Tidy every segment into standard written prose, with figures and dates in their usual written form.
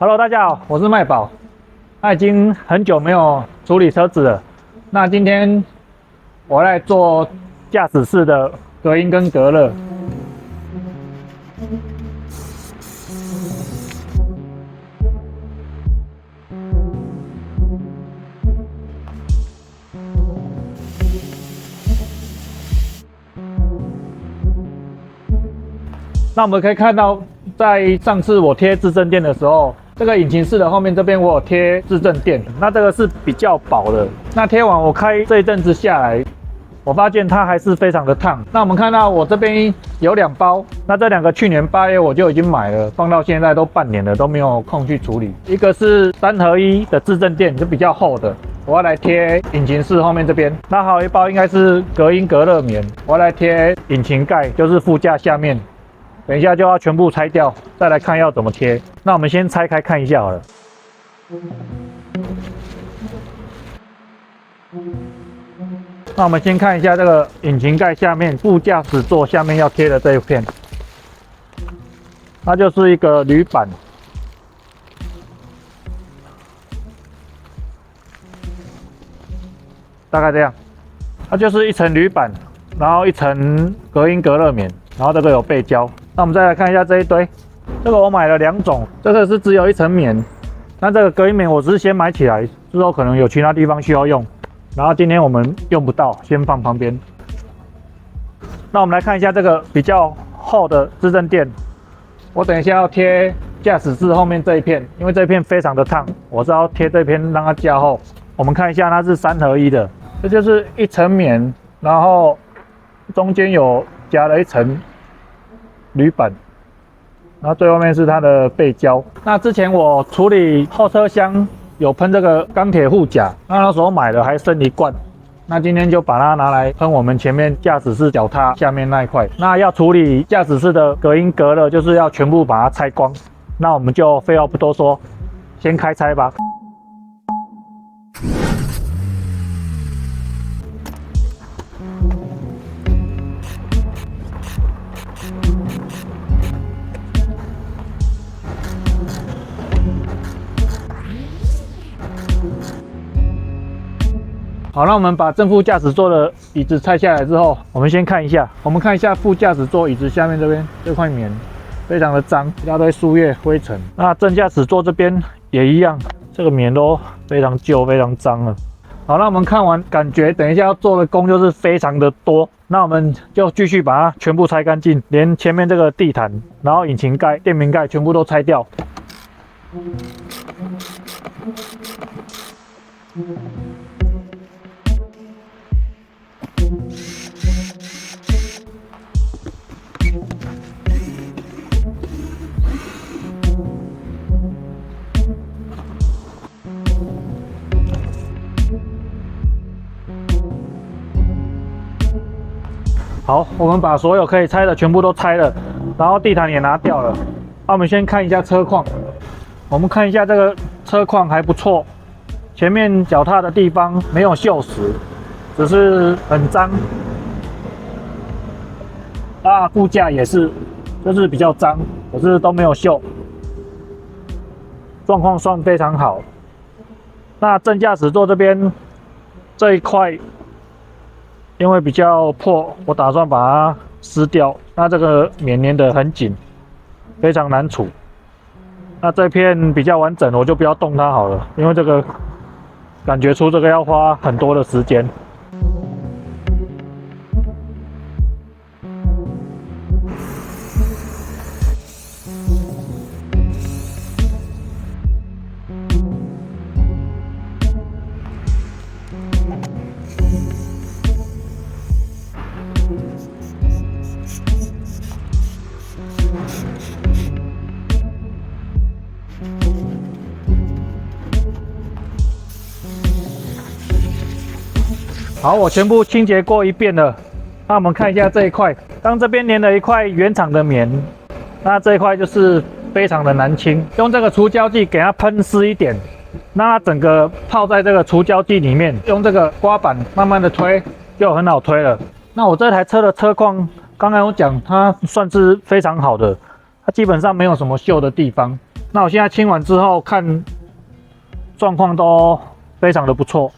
Hello， 大家好，我是麦宝。已经很久没有处理车子了。那今天我来做驾驶室的隔音跟隔热。那我们可以看到，在上次我贴制震垫的时候，这个引擎室的后面这边我有贴制震垫，那这个是比较薄的。那贴完我开这一阵子下来，我发现它还是非常的烫。那我们看到我这边有2包，那这2个去年8月我就已经买了，放到现在都半年了，都没有空去处理。一个是3合1的制震垫，就比较厚的，我要来贴引擎室后面这边。那还有一包应该是隔音隔热棉，我要来贴引擎盖，就是副驾下面。等一下就要全部拆掉，再来看要怎么贴。那我们先拆开看一下好了。那我们先看一下这个引擎盖下面副驾驶座下面要贴的这一片，它就是一个铝板，大概这样。它就是一层铝板，然后一层隔音隔热棉，然后这个有背胶。那我们再来看一下这一堆，这个我买了2种，这个是只有一层棉，那这个隔音棉我只是先买起来，之后可能有其他地方需要用，然后今天我们用不到，先放旁边。那我们来看一下这个比较厚的制震垫，我等一下要贴驾驶室后面这一片，因为这一片非常的烫，我是要贴这片让它加厚。我们看一下，它是3合1的，这就是一层棉，然后中间有加了一层铝板，然后最后面是它的背胶。那之前我处理后车厢有喷这个钢铁护甲，那时候买的还剩1罐，那今天就把它拿来喷我们前面驾驶室脚踏下面那一块。那要处理驾驶室的隔音隔热，就是要全部把它拆光。那我们就废话不多说，先开拆吧。好，那我们把正副驾驶座的椅子拆下来之后，我们先看一下，副驾驶座椅子下面这边这块棉，非常的脏，一大堆树叶灰尘。那正驾驶座这边也一样，这个棉都非常旧，非常脏了。好，那我们看完，感觉等一下要做的工就是非常的多，那我们就继续把它全部拆干净，连前面这个地毯，然后引擎盖、电瓶盖全部都拆掉。好，我们把所有可以拆的全部都拆了，然后地毯也拿掉了。那我们先看一下车况，我们看一下这个车况还不错，前面脚踏的地方没有锈蚀，只是很脏。副驾也是，就是比较脏，可是都没有锈，状况算非常好。那正驾驶座这边这一块，因为比较破，我打算把它撕掉。那这个棉粘得很紧，非常难处。那这片比较完整，我就不要动它好了，因为这个感觉出这个要花很多的时间。好，我全部清洁过一遍了。那我们看一下这一块，刚这边粘了一块原厂的棉，那这一块就是非常的难清，用这个除胶剂给它喷湿一点，让它整个泡在这个除胶剂里面，用这个刮板慢慢的推，就很好推了。那我这台车的车况，刚才我讲它算是非常好的，它基本上没有什么锈的地方。那我现在清完之后看状况都非常的不错。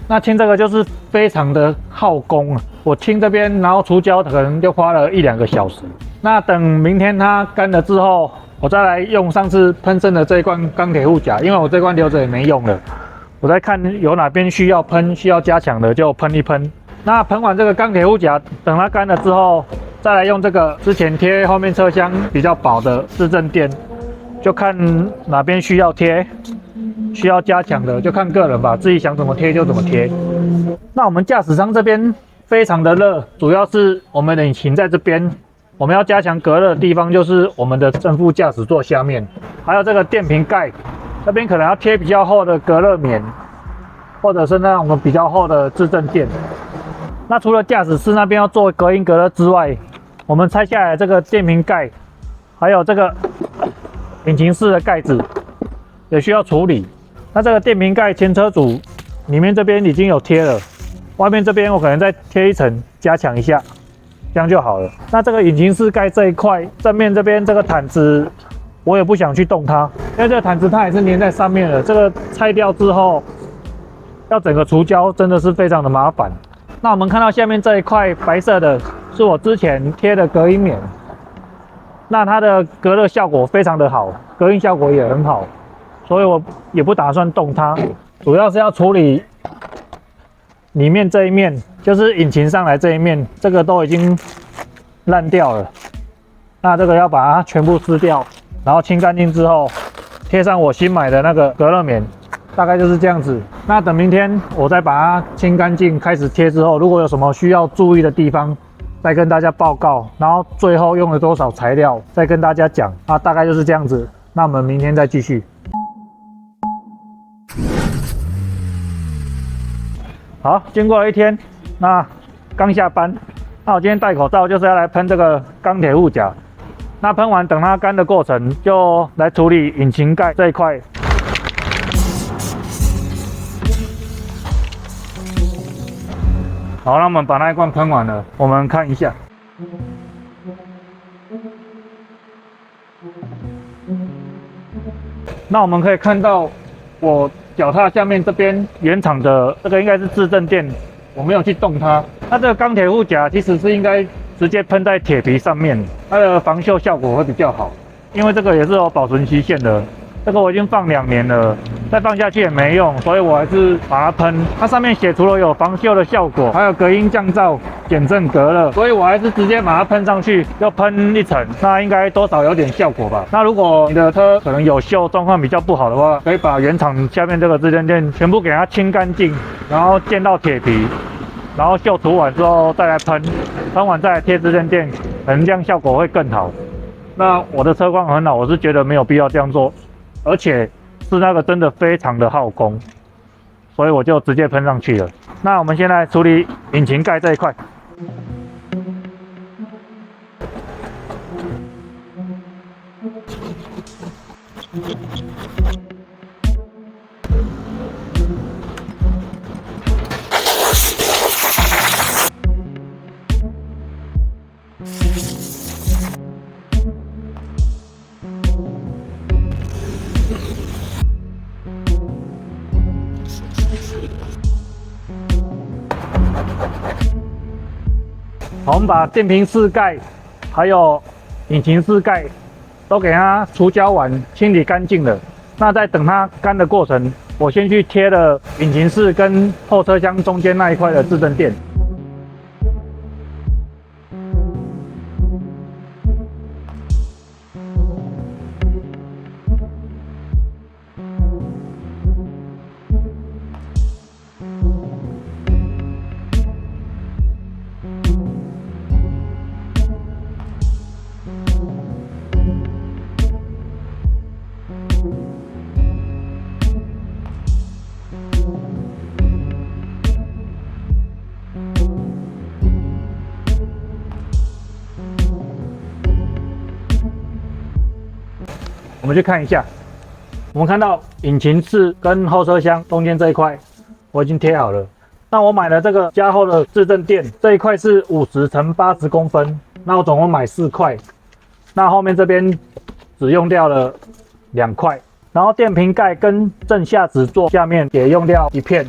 那清这个就是非常的耗工啊，我清这边，然后除胶可能就花了1-2个小时。那等明天它干了之后，我再来用上次喷剩的这一罐钢铁护甲，因为我这罐留着也没用了，我再看有哪边需要喷、需要加强的就喷一喷。那喷完这个钢铁护甲，等它干了之后，再来用这个之前贴后面车厢比较薄的质证垫，就看哪边需要贴。需要加强的就看个人吧，自己想怎么贴就怎么贴。那我们驾驶舱这边非常的热，主要是我们的引擎在这边，我们要加强隔热的地方就是我们的正副驾驶座下面，还有这个电瓶盖这边可能要贴比较厚的隔热棉，或者是那种比较厚的质证垫。那除了驾驶室那边要做隔音隔热之外，我们拆下来这个电瓶盖，还有这个引擎室的盖子也需要处理。那这个电瓶盖前车主里面这边已经有贴了，外面这边我可能再贴一层加强一下，这样就好了。那这个引擎室盖这一块正面这边这个毯子我也不想去动它，因为这个毯子它也是粘在上面的，这个拆掉之后要整个除胶真的是非常的麻烦。那我们看到下面这一块白色的是我之前贴的隔音棉，那它的隔热效果非常的好，隔音效果也很好，所以我也不打算动它，主要是要处理里面这一面，就是引擎上来这一面，这个都已经烂掉了。那这个要把它全部撕掉，然后清干净之后，贴上我新买的那个隔热棉，大概就是这样子。那等明天我再把它清干净，开始贴之后，如果有什么需要注意的地方，再跟大家报告，然后最后用了多少材料，再跟大家讲。那大概就是这样子。那我们明天再继续。好，经过了一天，那刚下班，那我今天戴口罩就是要来喷这个钢铁护甲。那喷完等它干的过程，就来处理引擎盖这一块。好，那我们把那一罐喷完了，我们看一下。那我们可以看到我脚踏下面这边原厂的这个应该是质证垫，我没有去动它。它这个钢铁护甲其实是应该直接喷在铁皮上面，它的防锈效果会比较好。因为这个也是有保存期限的，这个我已经放2年了，再放下去也没用，所以我还是把它喷。它上面写除了有防锈的效果，还有隔音降噪、减震隔热，所以我还是直接把它喷上去，又喷一层，那应该多少有点效果吧。那如果你的车可能有锈，状况比较不好的话，可以把原厂下面这个质证垫全部给它清干净，然后溅到铁皮，然后锈除完之后再来喷，喷完再来贴质证垫，可能这样效果会更好。那我的车况很好，我是觉得没有必要这样做。而且是那个真的非常的耗工，所以我就直接喷上去了。那我们现在处理引擎盖这一块。好，我们把电瓶室盖还有引擎室盖都给它除胶完，清理干净了。那在等它干的过程，我先去贴了引擎室跟后车厢中间那一块的质证垫。我们去看一下，我们看到引擎室跟后车厢中间这一块我已经贴好了，那我买了这个加厚的质证垫，这一块是50乘80公分，那我总共买4块，那后面这边只用掉了2块，然后电瓶盖跟正下齿座下面也用掉1片。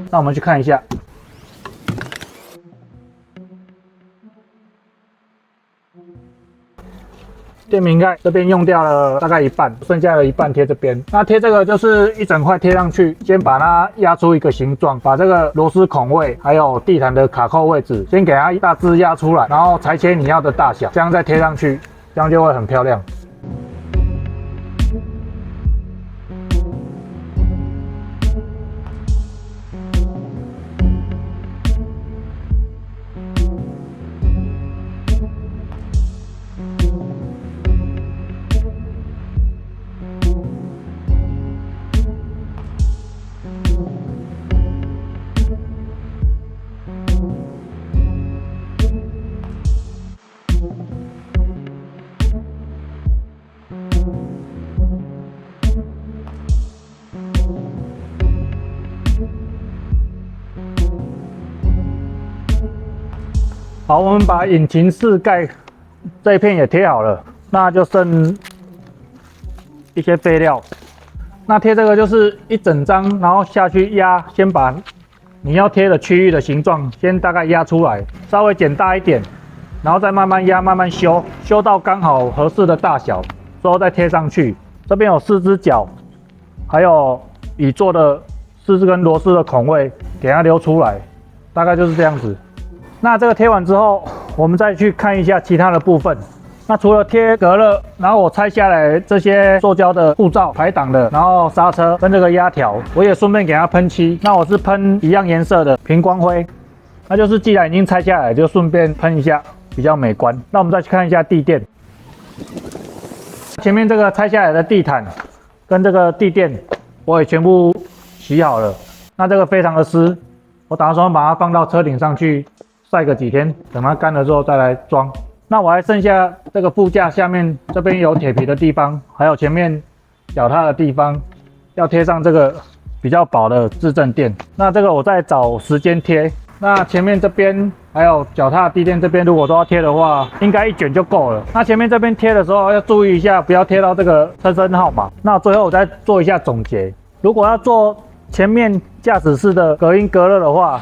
那我们去看一下，电瓶盖这边用掉了大概一半，剩下的一半贴这边。那贴这个就是一整块贴上去，先把它压出一个形状，把这个螺丝孔位还有地毯的卡扣位置，先给它大致压出来，然后裁切你要的大小，这样再贴上去，这样就会很漂亮。好，我们把引擎室盖这一片也贴好了，那就剩一些废料。那贴这个就是一整张，然后下去压，先把你要贴的区域的形状先大概压出来，稍微剪大一点，然后再慢慢压，慢慢修，修到刚好合适的大小，之后再贴上去。这边有4只脚，还有椅座的4根螺丝的孔位，给它留出来，大概就是这样子。那这个贴完之后，我们再去看一下其他的部分。那除了贴隔热，然后我拆下来这些塑胶的护罩、排挡的，然后刹车跟这个压条，我也顺便给它喷漆。那我是喷一样颜色的平光灰，那就是既然已经拆下来，就顺便喷一下，比较美观。那我们再去看一下地垫，前面这个拆下来的地毯跟这个地垫，我也全部洗好了。那这个非常的湿，我打算把它放到车顶上去晒个几天，等它干了之后再来装。那我还剩下这个副驾下面这边有铁皮的地方，还有前面脚踏的地方，要贴上这个比较薄的质证垫。那这个我再找时间贴。那前面这边还有脚踏地垫这边，如果都要贴的话，应该1卷就够了。那前面这边贴的时候要注意一下，不要贴到这个车身号码。那最后我再做一下总结，如果要做前面驾驶室的隔音隔热的话，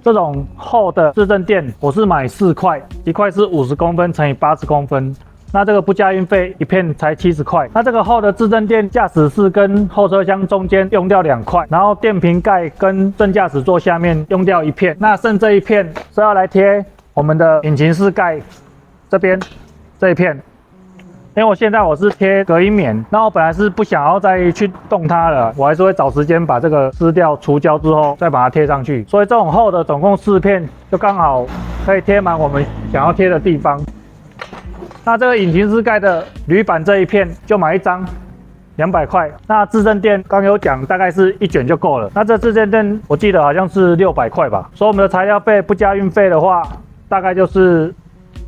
这种厚的质证垫我是买4块，一块是50公分乘以80公分，那这个不加运费，一片才70块。那这个厚的质证垫，驾驶室跟后车厢中间用掉2块，然后电瓶盖跟正驾驶座下面用掉1片，那剩这一片是要来贴我们的引擎室盖这边这一片。因为我现在是贴隔音棉，那我本来是不想要再去动它了，我还是会找时间把这个撕掉除胶之后再把它贴上去。所以这种厚的总共4片，就刚好可以贴满我们想要贴的地方。那这个引擎室盖的铝板这一片就买1张200块，那质证垫刚有讲大概是1卷就够了。那这质证垫我记得好像是600块吧，所以我们的材料费不加运费的话，大概就是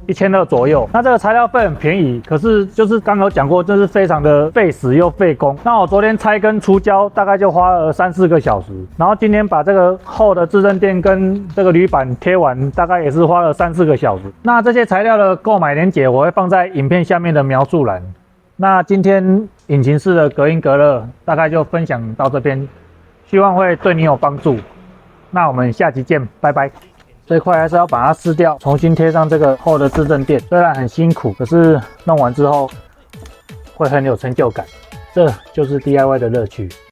1200左右。那这个材料费很便宜，可是就是刚有讲过，这是非常的费时又费工。那我昨天拆跟除胶大概就花了3-4个小时，然后今天把这个厚的质证垫跟这个铝板贴完，大概也是花了3-4个小时。那这些材料的购买链接我会放在影片下面的描述栏。那今天引擎室的隔音隔热大概就分享到这边，希望会对你有帮助。那我们下期见，拜拜。这块还是要把它撕掉，重新贴上这个厚的质证垫，虽然很辛苦，可是弄完之后会很有成就感，这就是 DIY 的乐趣。